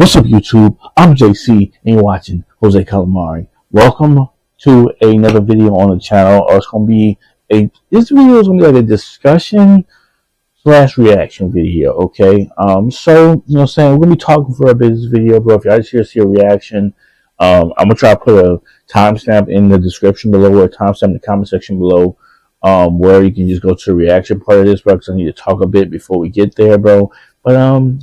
What's up, YouTube? I'm JC, and you're watching Jose Calamari. Welcome to another video on the channel. This video is gonna be like a discussion slash reaction video. Okay. So you know, what I'm saying, we're gonna be talking for a bit in this video, bro. If y'all just here to see a reaction, I'm gonna try to put a timestamp in the description below, or a timestamp in the comment section below, where you can just go to the reaction part of this, bro. Because I need to talk a bit before we get there, bro. But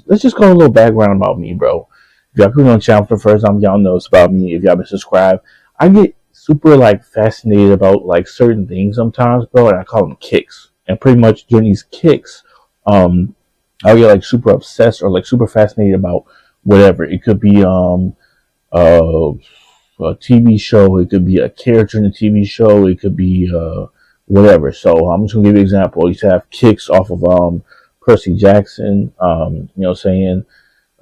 let's just go a little background about me, bro. If y'all click on the channel for the first time, y'all know it's about me. If y'all been subscribed, I get super fascinated about certain things sometimes, bro, and I call them kicks. And pretty much during these kicks, I'll get super obsessed or super fascinated about whatever. It could be a TV show, it could be a character in a TV show, it could be whatever. So I'm just gonna give you an example. I used to have kicks off of Percy Jackson, you know what I'm saying,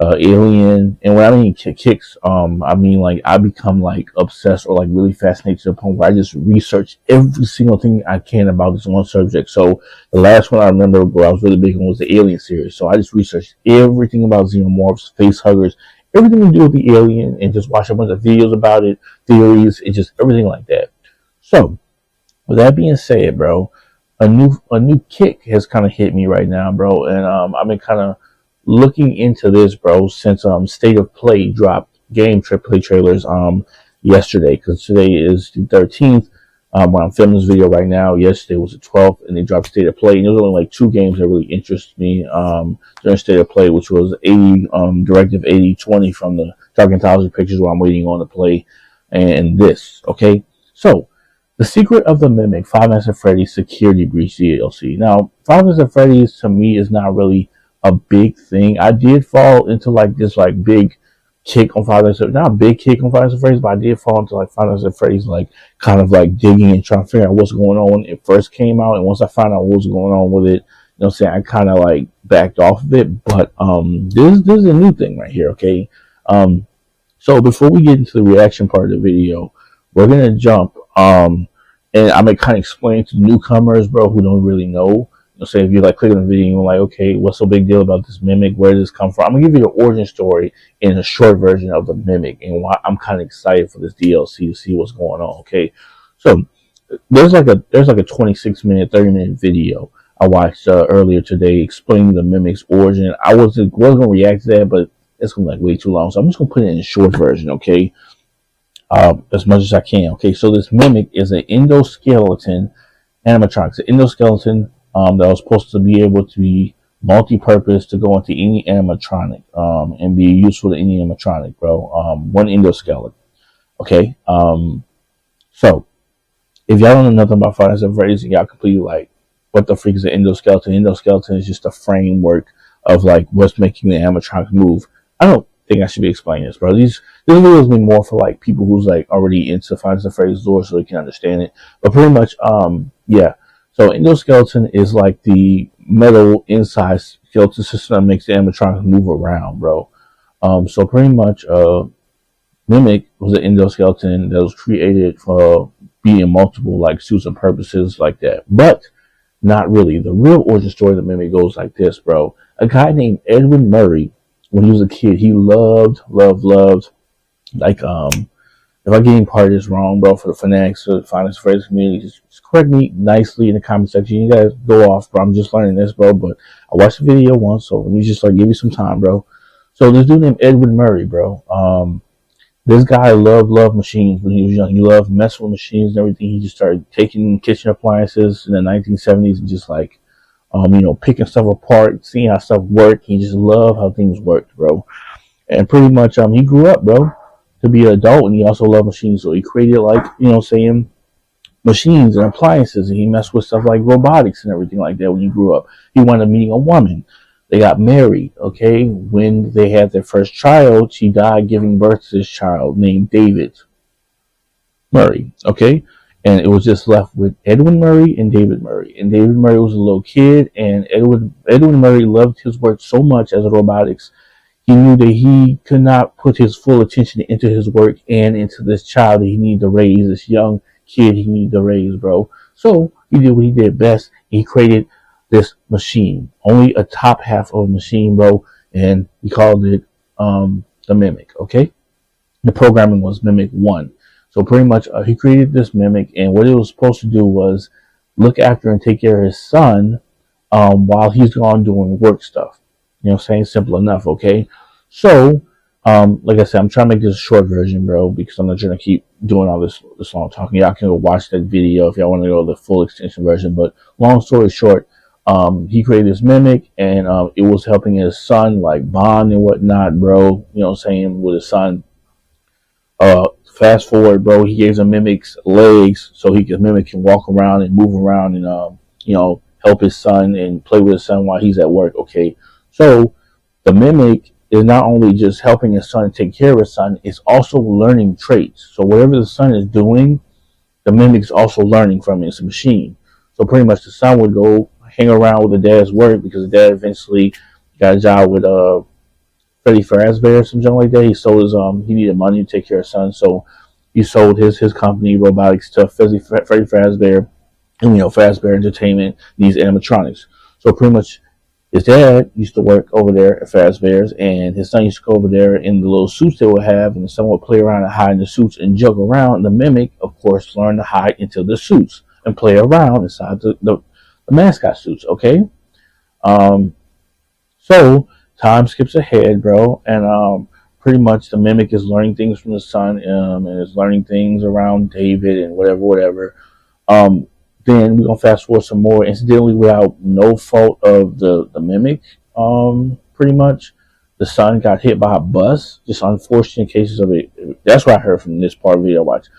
Alien. And when I mean kicks, I mean I become obsessed or really fascinated to the point where I just research every single thing I can about this one subject. So the last one I remember where I was really big on was the Alien series. So I just researched everything about xenomorphs, face huggers, everything to do with the alien, and just watch a bunch of videos about it, theories, and just everything like that. So with that being said, bro, a new kick has kind of hit me right now, bro, and I've been kind of looking into this, bro, since State of Play dropped game play trailers yesterday, because today is the 13th when I'm filming this video right now. Yesterday was the 12th, and they dropped State of Play, and there's only two games that really interest me during State of Play, which was Directive 8020 from the Dark Anthology Pictures, where I'm waiting on to play, and this. Okay, so The Secret of the Mimic, Five Nights at Freddy's Security Breach DLC. Now, Five Nights at Freddy's to me is not really a big thing. I did fall into this big kick on Five Nights at, not a big kick on Five Nights at Freddy's, but I did fall into Five Nights at Freddy's kind of digging and trying to figure out what's going on when it first came out. And once I found out what was going on with it, you know what I'm saying, I kind of backed off of it. But this is a new thing right here, okay? So before we get into the reaction part of the video, we're gonna jump and I'm gonna kind of explain to newcomers, bro, who don't really know. You say if you click on the video and you're okay, what's so big deal about this mimic? Where did this come from? I'm gonna give you the origin story in a short version of the mimic and why I'm kind of excited for this DLC to see what's going on. Okay, so there's a 26-minute, 30-minute video I watched earlier today explaining the mimic's origin. I was gonna react to that, but it's gonna be way too long, so I'm just gonna put it in a short version. Okay. As much as I can. Okay, so this mimic is an endoskeleton animatronic. It's an endoskeleton that was supposed to be able to be multi-purpose to go into any animatronic and be useful to any animatronic, bro. One endoskeleton. Okay. So if y'all don't know nothing about Five Nights at Freddy's, and y'all completely what the freak is an endoskeleton? Endoskeleton is just a framework of what's making the animatronic move. I don't think I should be explaining this, bro. This video is more for people who's already into Five Nights at Freddy's lore, so they can understand it. But pretty much, yeah. So endoskeleton is the metal inside skeleton system that makes the animatronic move around, bro. So pretty much, Mimic was an endoskeleton that was created for being multiple suits and purposes like that, but not really. The real origin story of the Mimic goes like this, bro. A guy named Edwin Murray, when he was a kid, he loved, if I get any part of this wrong, bro, for the fanatics or the Five Nights at Freddy's community, just correct me nicely in the comment section. You guys go off, bro. I'm just learning this, bro, but I watched the video once, so let me just give you some time, bro. So this dude named Edwin Murray, bro, this guy loved machines when he was young. He loved messing with machines and everything. He just started taking kitchen appliances in the 1970s and just you know, picking stuff apart, seeing how stuff worked. He just loved how things worked, bro. And pretty much, he grew up, bro, to be an adult, and he also loved machines. So he created, you know what I'm saying, machines and appliances, and he messed with stuff like robotics and everything like that when he grew up. He wound up meeting a woman. They got married, okay? When they had their first child, she died giving birth to this child named David Murray, okay? And it was just left with Edwin Murray and David Murray. And David Murray was a little kid, and Edwin Murray loved his work so much as a robotics. He knew that he could not put his full attention into his work and into this child that he needed to raise, this young kid he needed to raise, bro. So he did what he did best. He created this machine, only a top half of a machine, bro, and he called it the mimic. Okay, the programming was mimic 1. So pretty much he created this mimic, and what it was supposed to do was look after and take care of his son while he's gone doing work stuff. You know what I'm saying? Simple enough, okay? So, like I said, I'm trying to make this a short version, bro, because I'm not trying to keep doing all this long talking. Y'all can go watch that video if y'all want to go the full extension version. But long story short, he created this mimic, and it was helping his son, like, bond and whatnot, bro. You know what I'm saying? With his son. Fast forward, bro, he gave the mimics legs so he could mimic and walk around and move around and, help his son and play with his son while he's at work, okay? So the mimic is not only just helping his son take care of his son, it's also learning traits. So whatever the son is doing, the mimic's also learning from it. It's a machine. So pretty much the son would go hang around with the dad's work because the dad eventually got a job with Freddy Fazbear or something like that. He sold his he needed money to take care of his son, so he sold his company robotics to Freddy Fazbear, and Fazbear Entertainment needs animatronics. So pretty much his dad used to work over there at Fazbear's, and his son used to go over there in the little suits they would have, and the son would play around and hide in the suits and jug around. And the mimic, of course, learned to hide into the suits and play around inside the mascot suits. Okay, so time skips ahead, bro, and pretty much the mimic is learning things from the son, and is learning things around David and whatever. Then we're gonna fast forward some more. Incidentally, without no fault of the mimic, pretty much the son got hit by a bus. Just unfortunate cases of it. That's what I heard from this part of the video I watched.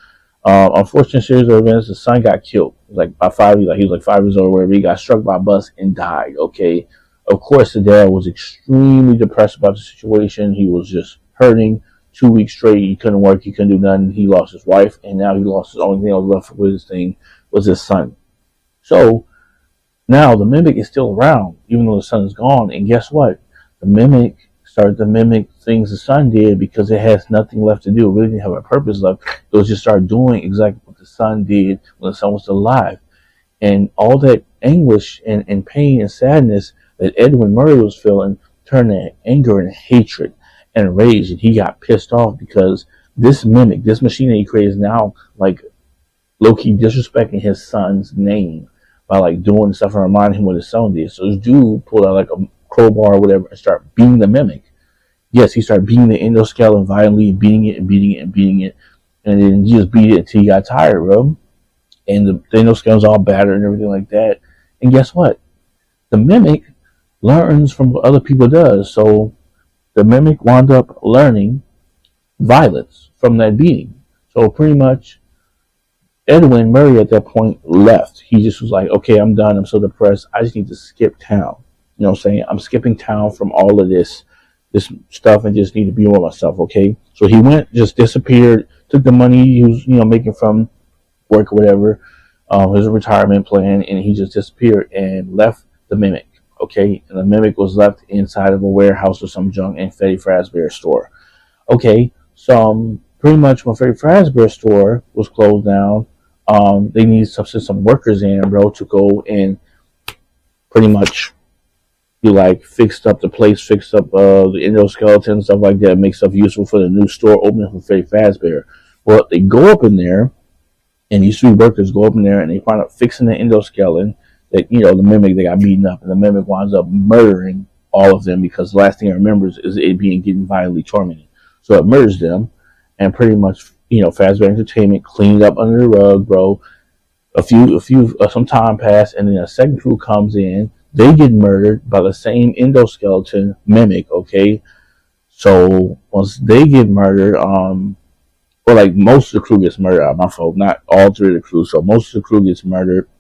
Unfortunate series of events. The son got killed. Like by 5 years, like he was like 5 years old or whatever. He got struck by a bus and died. Okay. Of course, the dad was extremely depressed about the situation. He was just hurting. 2 weeks straight, he couldn't work. He couldn't do nothing. He lost his wife, and now he lost his only thing that was left with his thing was his son. So now the mimic is still around, even though the son is gone. And guess what? The mimic started to mimic things the son did because it has nothing left to do. It really didn't have a purpose left. It was just start doing exactly what the son did when the son was still alive. And all that anguish and pain and sadness that Edwin Murray was feeling turned to anger and hatred and rage. And he got pissed off because this mimic, this machine that he created is now like low-key disrespecting his son's name by like doing stuff and reminding him what his son did. So this dude pulled out like a crowbar or whatever and started beating the mimic. Yes, he started beating the endoskeleton violently, beating it and beating it and beating it. And then he just beat it until he got tired, bro. And the endoskeleton's all battered and everything like that. And guess what? The mimic learns from what other people does. So the mimic wound up learning violence from that beating. So pretty much Edwin Murray at that point left. He just was like, okay, I'm done. I'm so depressed. I just need to skip town. You know what I'm saying? I'm skipping town from all of this stuff and just need to be with myself, okay? So he went, just disappeared, took the money he was, making from work or whatever, his retirement plan, and he just disappeared and left the mimic, okay? And the mimic was left inside of a warehouse or some junk in Freddy Fazbear's store. Okay, so pretty much when Freddy Fazbear's store was closed down, they needed some workers in, bro, to go and pretty much fixed up the place, fixed up the endoskeleton, stuff like that, make stuff useful for the new store opening for Freddy Fazbear. Well, they go up in there, and these three workers go up in there, and they find out fixing the endoskeleton that, the mimic, they got beaten up, and the mimic winds up murdering all of them because the last thing it remembers is it getting violently tormented. So it murders them, and pretty much, Fazbear Entertainment cleaned up under the rug, bro. Some time passed, and then a second crew comes in. They get murdered by the same endoskeleton mimic, okay? So once they get murdered, most of the crew gets murdered. My fault, not all three of the crew. So most of the crew gets murdered,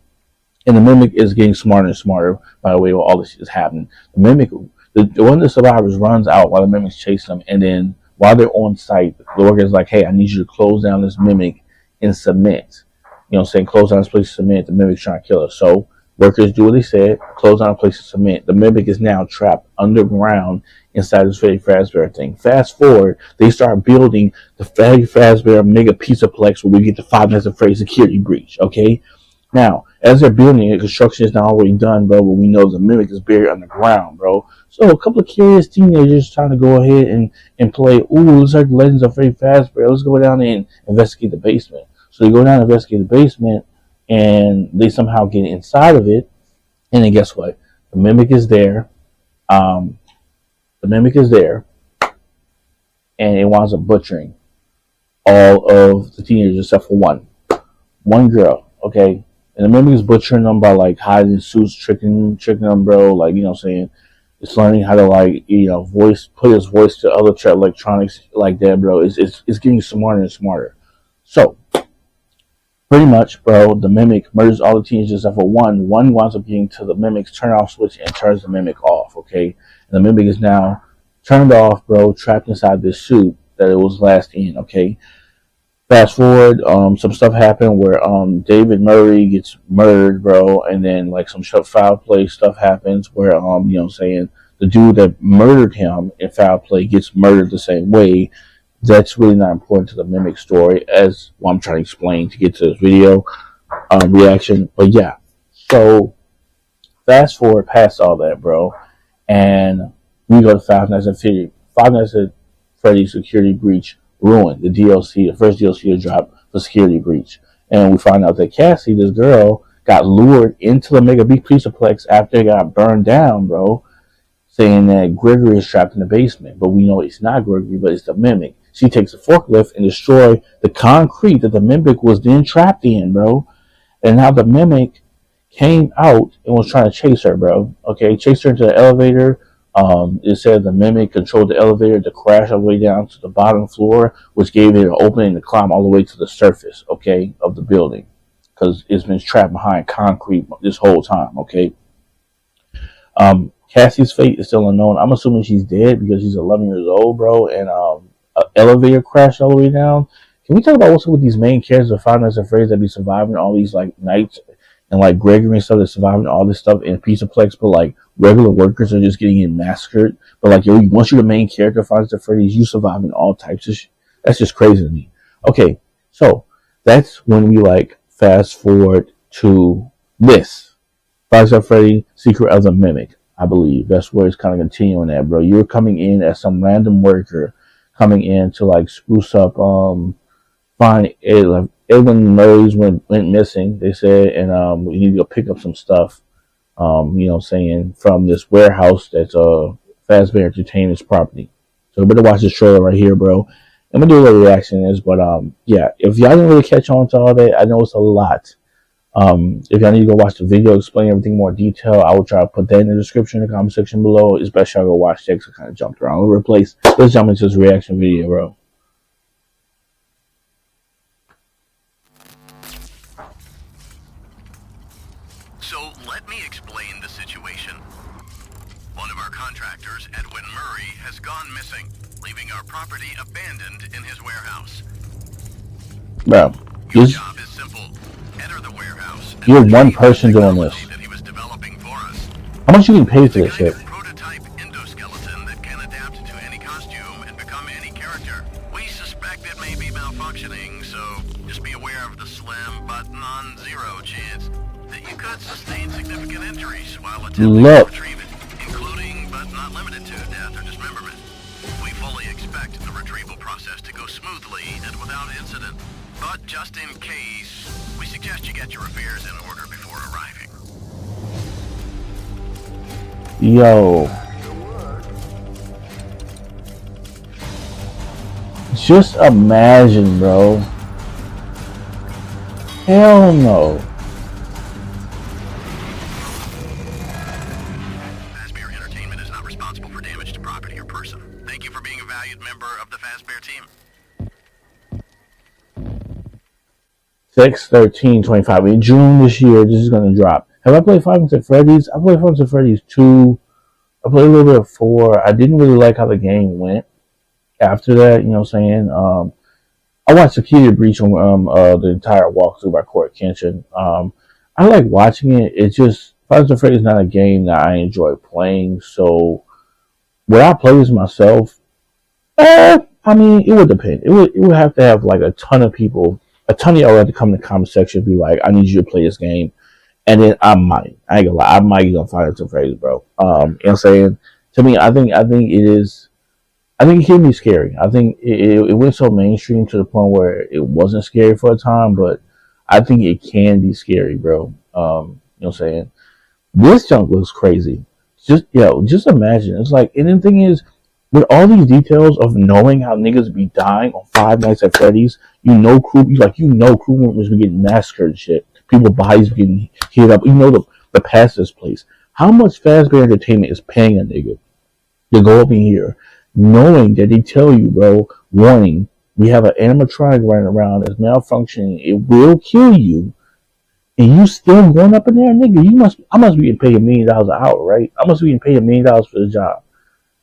and the mimic is getting smarter and smarter by the way while all this is happening. The mimic, one of the survivors runs out while the mimic's chasing them, and then while they're on site, the worker's like, hey, I need you to close down this mimic in cement. You know what I'm saying? Close down this place of cement. The mimic's trying to kill us. So workers do what they said, close down a place of cement. The mimic is now trapped underground inside this Freddy Fazbear thing. Fast forward, they start building the Freddy Fazbear Mega Pizzaplex where we get the 5 Nights at Freddy's security breach, okay? Now, as they're building it, construction is not already done, bro, but we know the Mimic is buried underground, bro. So a couple of curious teenagers trying to go ahead and play, ooh, looks like Legends of Freddy Fazbear. Let's go down and investigate the basement. So they go down and investigate the basement, and they somehow get inside of it. And then guess what? The Mimic is there. Um, the Mimic is there, and it winds up butchering all of the teenagers except for one girl. Okay, and the Mimic is butchering them by like hiding in suits, tricking them, bro. Like, you know what I'm saying? It's learning how to, like, you know, put his voice to other electronics like that, bro. It's getting smarter and smarter. So pretty much, bro, the Mimic murders all the teenagers except for one. One winds up getting to the Mimic's turn off switch and turns the Mimic off, okay? And the Mimic is now turned off, bro, trapped inside this suit that it was last in, okay? Fast forward, some stuff happened where David Murray gets murdered, bro, and then like some foul play stuff happens where you know what I'm saying, the dude that murdered him in foul play gets murdered the same way. That's really not important to the Mimic story, as what I'm trying to explain to get to this video reaction. But yeah, so fast forward past all that, bro, and we go to Five Nights at Freddy's Security Breach Ruined, the DLC, the first DLC to drop for Security Breach. And we find out that Cassie, this girl, got lured into the Mega Beat Pizzaplex after it got burned down, bro, saying that Gregory is trapped in the basement. But we know it's not Gregory, but it's the Mimic. She takes a forklift and destroys the concrete that the Mimic was then trapped in, bro. And now the Mimic came out and was trying to chase her, bro. Okay, chased her into the elevator. It said the Mimic controlled the elevator to crash all the way down to the bottom floor, which gave it an opening to climb all the way to the surface, okay, of the building. Because it's been trapped behind concrete this whole time, okay? Cassie's fate is still unknown. I'm assuming she's dead because she's 11 years old, bro, and an elevator crashed all the way down. Can we talk about what's up with these main characters of Five Nights at Freddy's that be surviving all these, like, nights, and, like, Gregory and stuff that's surviving all this stuff in Pizzaplex, but, like, regular workers are just getting massacred. But, like, yo, once you're the main character of Five Nights at Freddy's, you surviving all types of shit. That's just crazy to me. Okay, so that's when we, like, fast forward to this. Five Nights at Freddy's Secret of the Mimic, I believe. That's where it's kind of continuing at, bro. You're coming in as some random worker coming in to, like, spruce up, find Edwin Murray's went missing, they said, and we need to go pick up some stuff, you know what I'm saying, from this warehouse that's Fazbear Entertainment's property. So we better watch this trailer right here, bro. I'm gonna do a little reaction to this, but yeah, if y'all didn't really catch on to all that, I know it's a lot. If y'all need to go watch the video, explain everything in more detail, I will try to put that in the description in the comment section below. It's best y'all go watch that because I kind of jumped around all over the place. Let's jump into this reaction video, bro. So let me explain the situation. One of our contractors, Edwin Murray, has gone missing, leaving our property abandoned in his warehouse. Bro, your job is simple. Enter the warehouse. You're one person doing this. That he was developing for us. How much you can pay for this shit? Prototype endoskeleton that can adapt to any costume and become any character. We suspect it may be malfunctioning, so just be aware of the slim but non-zero chance that you could sustain significant injuries while attempting to retrieve it, including but not limited to death or dismemberment. We fully expect the retrieval process to go smoothly and without incident, but just in case, we suggest you get your affairs in order before arriving. Yo. Just imagine, bro. Hell no. Fazbear Entertainment is not responsible for damage to property or person. Thank you for being a valued member of the Fazbear team. 6/13/25. In June this year, this is gonna drop. Have I played Five Nights at Freddy's? I played Five Nights at Freddy's 2. I played a little bit of 4. I didn't really like how the game went after that, you know what I'm saying? I watched Security Breach on the entire walkthrough by Court Kenshin. I like watching it. It's just Five Nights at Freddy's is not a game that I enjoy playing, so would I play this myself? I mean, it would depend. It would have to have like a ton of people, a ton of y'all had to come in the comment section and be like, I need you to play this game. And then I ain't gonna lie, I might get on Five Nights at Freddy's, bro. You know what I'm saying? To me, I think it is. I think it can be scary. I think it went so mainstream to the point where it wasn't scary for a time, but I think it can be scary, bro. You know what I'm saying? This junk looks crazy. Just imagine. It's like, and the thing is, with all these details of knowing how niggas be dying on Five Nights at Freddy's, crew members be getting massacred and shit. People bodies be getting hit up. The past this place. How much Fazbear Entertainment is paying a nigga to go up in here, knowing that they tell you, bro, warning, we have an animatronic running around that's malfunctioning. It will kill you, and you still going up in there, nigga. I must be getting paid $1 million an hour, right? I must be getting paid $1 million for the job.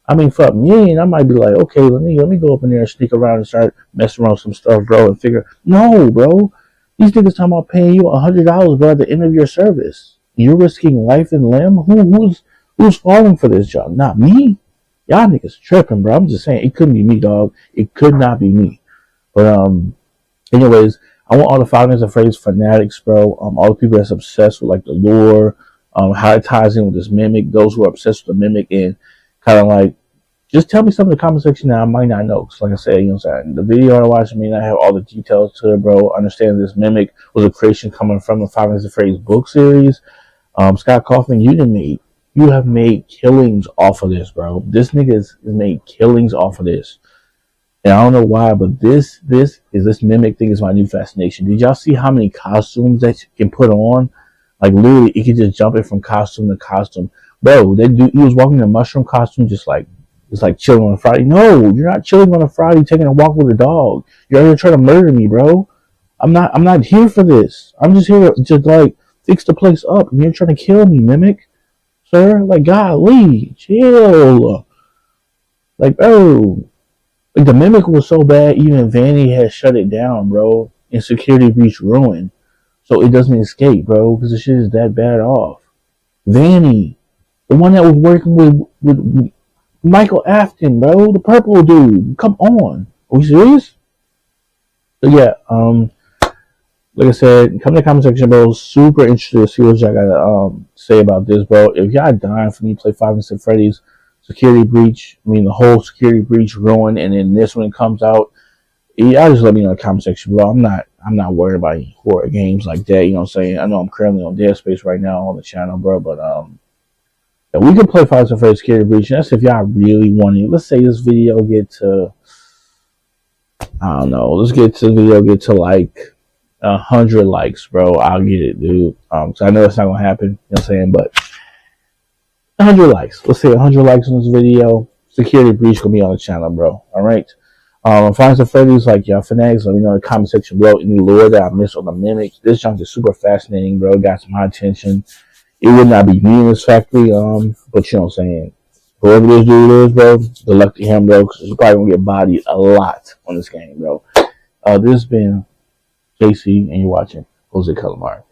I mean, for $1 million, I might be like, okay, let me go up in there and sneak around and start messing around with some stuff, bro, and figure. No, bro, these niggas talking about paying you $100, bro, at the end of your service. You're risking life and limb. Who's falling for this job? Not me. Y'all niggas tripping, bro. I'm just saying, it couldn't be me, dog. It could not be me. But anyways, I want all the Five Nights at Freddy's fanatics, bro. All the people that's obsessed with like the lore, how it ties in with this mimic. Those who are obsessed with the mimic, and kind of like, just tell me something in the comment section that I might not know. Cause like I said, you know what I'm saying, the video I watched may not have all the details to it, bro. I understand this mimic was a creation coming from the Five Nights at Freddy's book series. Scott Kaufman, you have made killings off of this, bro. This nigga has made killings off of this. And I don't know why, but this mimic thing is my new fascination. Did y'all see how many costumes that you can put on? Like literally, it can just jump in from costume to costume. Bro, he was walking in a mushroom costume, just like chilling on a Friday. No, you're not chilling on a Friday, taking a walk with a dog. You're out here trying to murder me, bro. I'm not here for this. I'm just here to just like fix the place up. And you're trying to kill me, mimic. Sir, like, golly, chill. Like, bro, like the mimic was so bad, even Vanny had shut it down, bro. And security breach ruined, so it doesn't escape, bro, because the shit is that bad off. Vanny, the one that was working with Michael Afton, bro, the purple dude. Come on, are we serious? So yeah, like I said, come in the comment section, bro. Super interested to see what y'all gotta say about this, bro. If y'all dying for me to play Five Nights at Freddy's security breach, I mean the whole security breach ruined, and then this one comes out, y'all just let me know in the comment section below. I'm not worried about any horror games like that. You know what I'm saying? I know I'm currently on Dead Space right now on the channel, bro, but yeah, we can play Five Nights at Freddy's security breach. And that's if y'all really want it. Let's say this video get to, I don't know. Let's get to the video get to like 100 likes, bro. I'll get it, dude. So I know it's not gonna happen. You know what I'm saying? But 100 likes. Let's say 100 likes on this video. Security breach gonna be on the channel, bro. All right. Find some Freddy's like y'all fanatics. Let me know in the comment section below any lore that I missed on the mimic. This junk is super fascinating, bro. It got some high attention. It would not be me in this factory, but you know what I'm saying. Whoever this dude is, bro, good luck to him, bro. Because he's probably gonna get bodied a lot on this game, bro. This has been JC, and you're watching Jose Calamari.